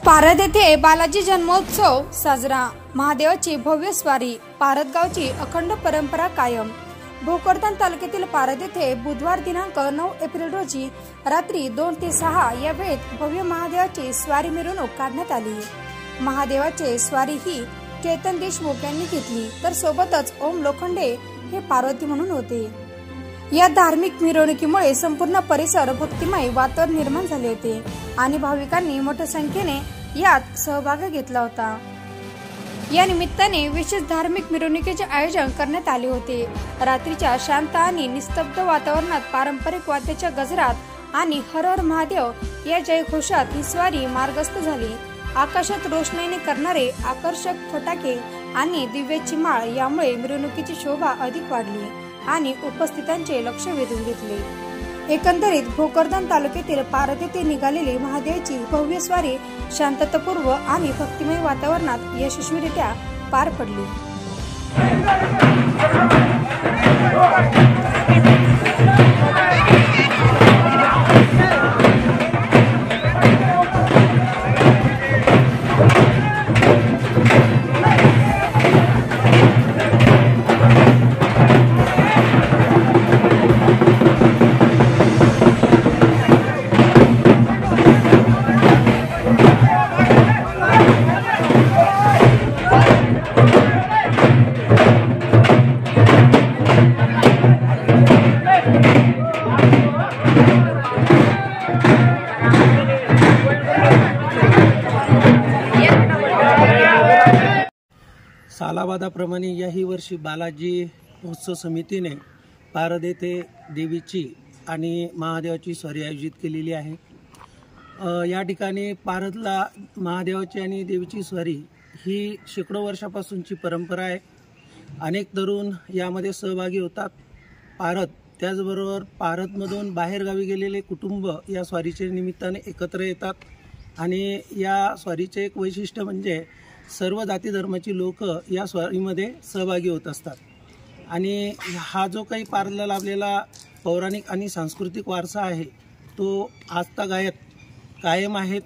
पारद येथे बालाजी जन्मोत्सव साजरा। महादेवाची भव्य स्वारी। पारद गावची अखंड परंपरा कायम। भोकरदन तालुक्यातील पारद येथे बुधवार दिनांक 9 एप्रिल रोजी रात्री 2 ते 6 या वेळेत भव्य महादेवाची स्वारी मिरवणूक काढण्यात आली। महादेवाची स्वारी ही चेतन देशमुख यांनी घेतली, तर सोबतच ओम लोखंडे हे पार्वती म्हणून होते। या धार्मिक मिरवणुकीमुळे संपूर्ण परिसर भक्तिमय वातावरण निर्माण झाले होते आणि भाविकांनी मोठ्या संख्येने यात सहभाग घेतला होता। या निमित्ताने विशेष धार्मिक मिरवणुकीचे आयोजन करण्यात आले होते। रात्रीच्या शांत आणि निस्तब्ध वातावरणात पारंपरिक वाद्याच्या गजरात आणि हर हर महादेव या जयघोषात ही स्वारी मार्गस्थ झाली। आकाशात रोषणाईने करणारे आकर्षक फटाके आणि दिव्याची माळ यामुळे मिरवणुकीची शोभा अधिक वाढली आणि उपस्थितांचे लक्ष वेधून घेतले। एकंदरीत भोकरदन तालुक्यातील पारद येथे निघालेली महादेवाची भव्य स्वारी शांततापूर्व आणि भक्तिमय वातावरणात यशस्वीरित्या पार पडली। सालाबादाप्रमाणे याही वर्षी बालाजी महोत्सव समितीने पारद येथे देवीची आणि महादेवाची स्वारी आयोजित केलेली आहे। या ठिकाणी पारदला महादेवाची आणि देवीची स्वारी ही शेकडो वर्षापासूनची परंपरा आहे। अनेक तरुण यामध्ये सहभागी होतात। त्याचबरोबर पारदमधून बाहेरगावी गेलेले कुटुंब या स्वारीच्या निमित्ताने एकत्र येतात आणि या स्वारीचे एक वैशिष्ट्य म्हणजे सर्व जाती धर्माची लोक या स्वारीमध्ये सहभागी होत असतात आणि हा जो काही पारदला लाभलेला पौराणिक आणि सांस्कृतिक वारसा आहे तो आजतागायत कायम आहे।